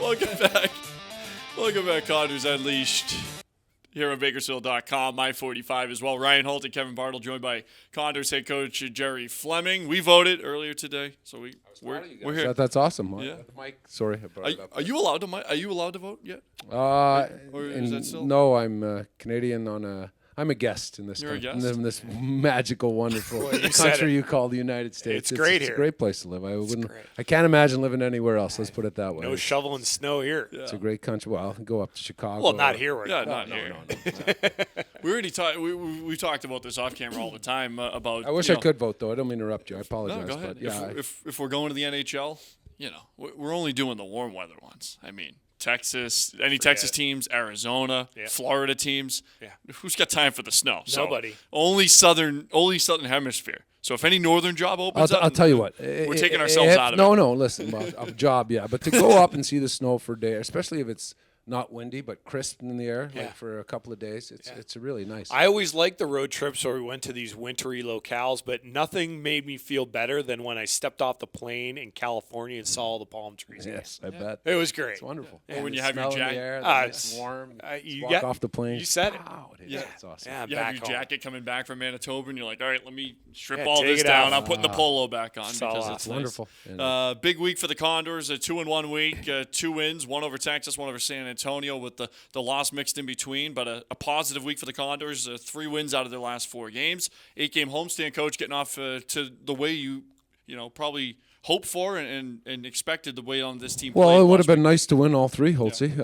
Welcome back. Welcome back, Condors Unleashed. Here on Bakersfield.com, My45 as well. Ryan Holt and Kevin Bartle, joined by Condors head coach Gerry Fleming. We voted earlier today, so we're here. That's awesome. Yeah. Mike, sorry, I brought it up. Are you allowed to? Are you allowed to vote yet? Or is that still? No, I'm Canadian I'm a guest in this You're a guest? in this magical, wonderful country you call the United States. It's great here. It's a great place to live. I can't imagine living anywhere else. Let's put it that way. No shoveling snow here. It's a great country. Well, I can go up to Chicago. Well, not here. Not here. We already talked. We talked about this off camera all the time about. I wish I could vote though. I don't mean to interrupt you. I apologize. No, go ahead. But, yeah, if we're going to the NHL, we're only doing the warm weather ones. I mean, Texas, Texas teams, Arizona, Florida teams. Yeah. Who's got time for the snow? Nobody. So only southern hemisphere. So if any northern job opens up, I'll tell you what. We're taking ourselves out of it. No, listen, a job, yeah. But to go up and see the snow for a day, especially if it's not windy but crisp in the air, like for a couple of days, it's really nice. I always liked the road trips where we went to these wintry locales, but nothing made me feel better than when I stepped off the plane in California and saw all the palm trees. Yes, I bet. It was great. It's wonderful. Yeah. When you have your jacket, it's warm. You walk off the plane. You said it. Wow, it's awesome. Yeah, you have your jacket coming back from Manitoba, and you're like, all right, let me strip all this down. I'm putting the polo back on because awesome. it's wonderful. Nice. Big week for the Condors. A 2-1 week, 2 wins, one over Texas, one over San Antonio, with the loss mixed in between. But a positive week for the Condors. 3 wins out of their last 4 games. 8-game homestand, coach, getting off to the way you probably hoped for and expected the way on this team. Well, it would have been nice to win all 3, Holtzy.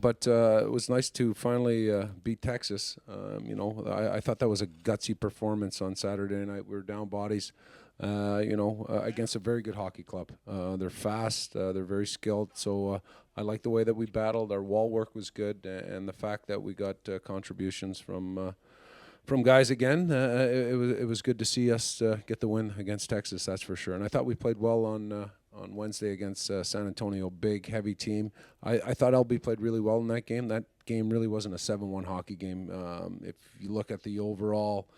But it was nice to finally beat Texas. I thought that was a gutsy performance on Saturday night. We were down bodies, against a very good hockey club. They're fast. They're very skilled. So I like the way that we battled. Our wall work was good, and the fact that we got contributions from guys again. It was good to see us get the win against Texas, that's for sure. And I thought we played well on Wednesday against San Antonio, big, heavy team. I thought LB played really well in that game. That game really wasn't a 7-1 hockey game. If you look at the overall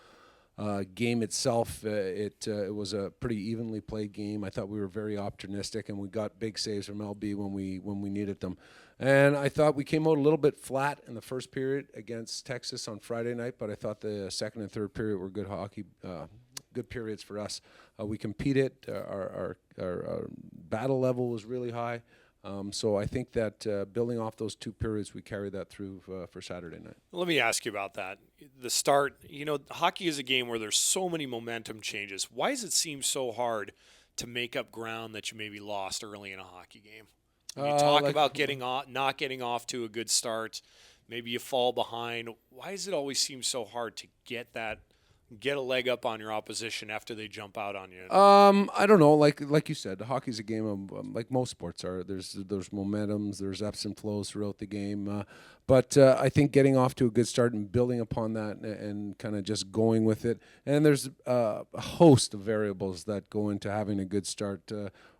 game itself, it was a pretty evenly played game. I thought we were very opportunistic, and we got big saves from LB when we needed them. And I thought we came out a little bit flat in the first period against Texas on Friday night, but I thought the second and third period were good hockey, good periods for us. We competed. Our battle level was really high. So I think that building off those 2 periods, we carried that through for Saturday night. Let me ask you about that. The start, hockey is a game where there's so many momentum changes. Why does it seem so hard to make up ground that you maybe lost early in a hockey game? When you talk about not getting off to a good start, maybe you fall behind. Why does it always seem so hard to get a leg up on your opposition after they jump out on you? I don't know. Like you said, hockey's a game of like most sports are. There's momentums, there's ebbs and flows throughout the game. But I think getting off to a good start and building upon that and kind of just going with it. And there's a host of variables that go into having a good start.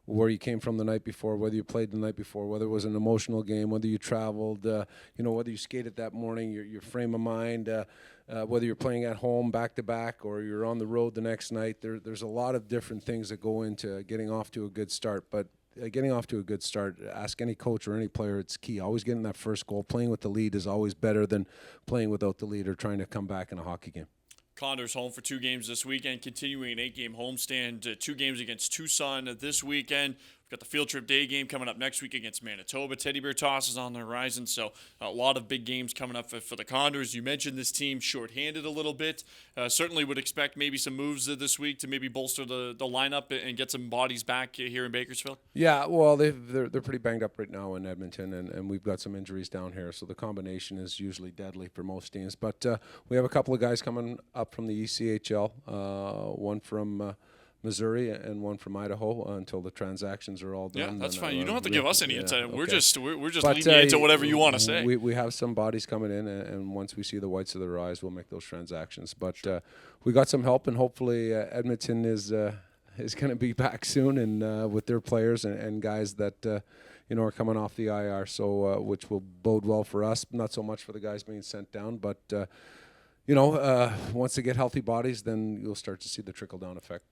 Where you came from the night before, whether you played the night before, whether it was an emotional game, whether you traveled, whether you skated that morning, your frame of mind, whether you're playing at home back-to-back or you're on the road the next night. There's a lot of different things that go into getting off to a good start. But getting off to a good start, ask any coach or any player, it's key. Always getting that first goal. Playing with the lead is always better than playing without the lead or trying to come back in a hockey game. Condors home for 2 games this weekend, continuing an 8-game homestand. 2 games against Tucson this weekend. We've got the field trip day game coming up next week against Manitoba. Teddy Bear Toss is on the horizon, so a lot of big games coming up for the Condors. You mentioned this team shorthanded a little bit. Certainly would expect maybe some moves this week to maybe bolster the lineup and get some bodies back here in Bakersfield. Yeah, well, they're pretty banged up right now in Edmonton, and we've got some injuries down here, so the combination is usually deadly for most teams. But we have a couple of guys coming up from the ECHL, one from Missouri and one from Idaho until the transactions are all done. Yeah, that's fine. You don't have to give us any insight. Okay. We're just leading into whatever you want to say. We have some bodies coming in, and once we see the whites of their eyes, we'll make those transactions. But we got some help, and hopefully Edmonton is going to be back soon, and with their players and guys that are coming off the IR. So which will bode well for us. Not so much for the guys being sent down, but. Once they get healthy bodies, then you'll start to see the trickle-down effect,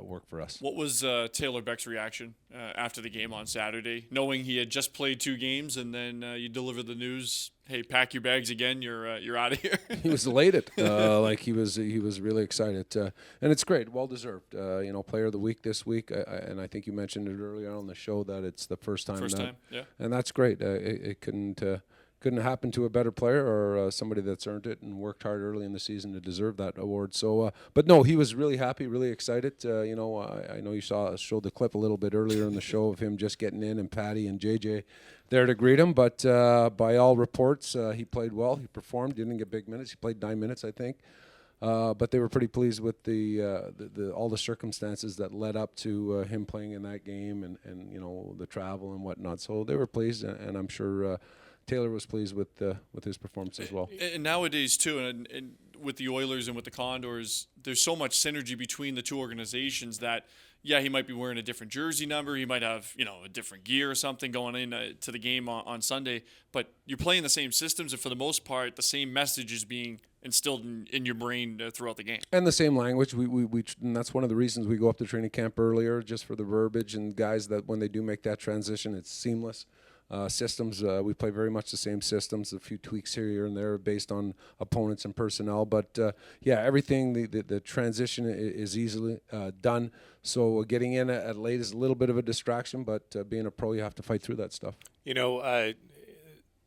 work for us. What was Taylor Beck's reaction after the game on Saturday, knowing he had just played 2 games, and then you deliver the news, "Hey, pack your bags again. You're out of here." He was elated, he was really excited, and it's great, well deserved. Player of the week this week, and I think you mentioned it earlier on the show that it's the first time. Yeah. And that's great. It couldn't happen to a better player or somebody that's earned it and worked hard early in the season to deserve that award. So, but no, he was really happy, really excited. I know you showed the clip a little bit earlier in the show of him just getting in and Patty and JJ there to greet him. But by all reports, he played well. He performed. Didn't get big minutes. He played 9 minutes, I think. But they were pretty pleased with the all the circumstances that led up to him playing in that game and the travel and whatnot. So they were pleased, and I'm sure Taylor was pleased with his performance as well. And nowadays too, and with the Oilers and with the Condors, there's so much synergy between the two organizations that, yeah, he might be wearing a different jersey number, he might have a different gear or something going in to the game on Sunday, but you're playing the same systems, and for the most part, the same message is being instilled in your brain throughout the game. And the same language. And that's one of the reasons we go up to training camp earlier, just for the verbiage and guys that when they do make that transition, it's seamless. Systems, we play very much the same systems, a few tweaks here and there based on opponents and personnel. But, everything, the transition is easily done. So getting in at late is a little bit of a distraction, but being a pro, you have to fight through that stuff.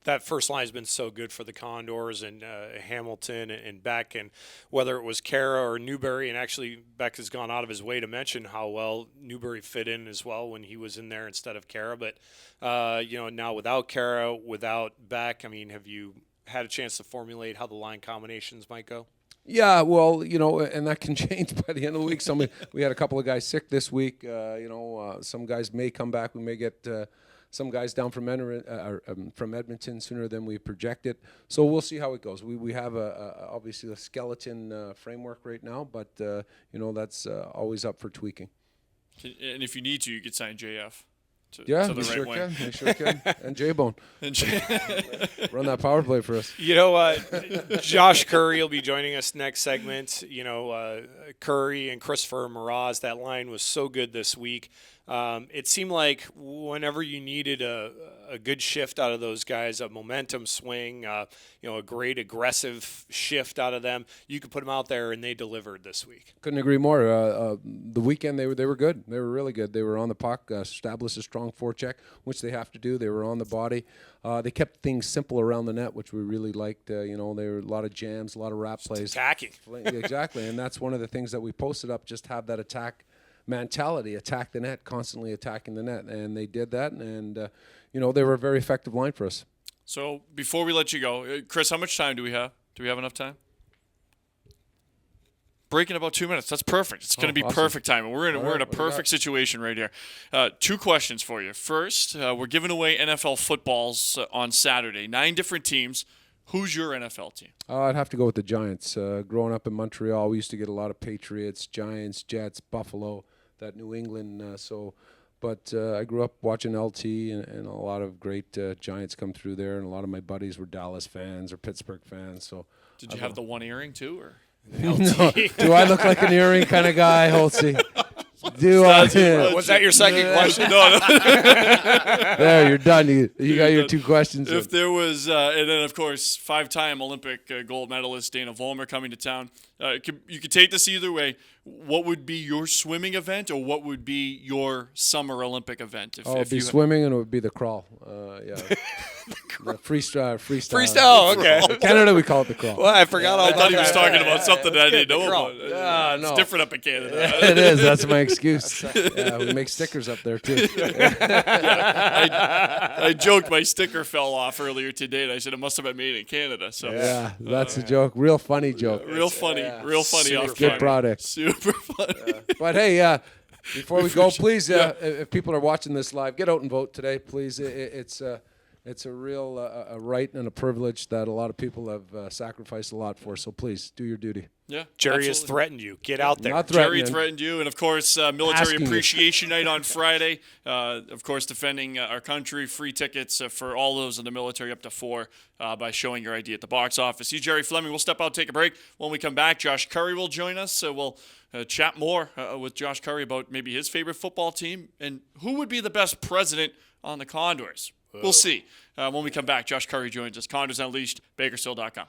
That first line has been so good for the Condors and Hamilton and Beck, and whether it was Kara or Newberry, and actually Beck has gone out of his way to mention how well Newberry fit in as well when he was in there instead of Kara. But, now without Kara, without Beck, have you had a chance to formulate how the line combinations might go? Yeah, well, and that can change by the end of the week. We had a couple of guys sick this week. Some guys may come back. We may get some guys down from Edmonton sooner than we projected. So we'll see how it goes. We have obviously a skeleton framework right now, but that's always up for tweaking. And if you need to, you could sign JF. Yeah, we sure can. We sure can. And J-Bone. Run that power play for us. Josh Curry will be joining us next segment. Curry and Christopher Mraz, that line was so good this week. It seemed like whenever you needed a good shift out of those guys, a momentum swing, a great aggressive shift out of them, you could put them out there, and they delivered this week. Couldn't agree more. The weekend they were good. They were really good. They were on the puck, established a strong forecheck, which they have to do. They were on the body. They kept things simple around the net, which we really liked. There were a lot of jams, a lot of wrap plays. Attacking. Exactly, and that's one of the things that we posted up, just have that attack mentality, attack the net, constantly attacking the net, and they did that, and they were a very effective line for us. So before we let you go, Chris, how much time do we have? Do we have enough time? Break in about 2 minutes. That's perfect. It's going to be awesome. Perfect time. We're in a perfect situation right here. 2 questions for you. First, we're giving away NFL footballs on Saturday. 9 different teams. Who's your NFL team? I'd have to go with the Giants. Growing up in Montreal, we used to get a lot of Patriots, Giants, Jets, Buffalo, that New England. But I grew up watching LT and a lot of great Giants come through there, and a lot of my buddies were Dallas fans or Pittsburgh fans. So did you have the one earring too, or? No. Do I look like an earring kind of guy, Holtzy? Was that your second question? No. There, you're done. You got your 2 questions. If there was, and then of course, 5-time Olympic gold medalist Dana Vollmer coming to town. You could take this either way. What would be your swimming event, or what would be your summer Olympic event? It would be swimming, and it would be the crawl. The freestyle. Freestyle, okay. Canada, we call it the crawl. Well, I forgot all I about thought he was that. talking about something that I didn't know about. No. It's different up in Canada. It is. That's my excuse. Yeah, we make stickers up there, too. I joked my sticker fell off earlier today, and I said it must have been made in Canada. So yeah, that's a joke. Real funny joke. Real funny Super off good product. Super funny. But hey, before we go, please, if people are watching this live, get out and vote today, please. It's It's a real a right and a privilege that a lot of people have sacrificed a lot for. So please do your duty. Yeah, Jerry has absolutely. threatened you. Get out there. Not Jerry threatening. threatened you, and of course, Military Asking you. Appreciation Night on Friday. Of course, defending our country, free tickets for all those in the military up to 4 by showing your ID at the box office. He's Gerry Fleming. We'll step out, take a break. When we come back, Josh Curry will join us. We'll chat more with Josh Curry about maybe his favorite football team and who would be the best president on the Condors. We'll see. When we come back, Josh Curry joins us. Condors Unleashed, Bakersfield.com.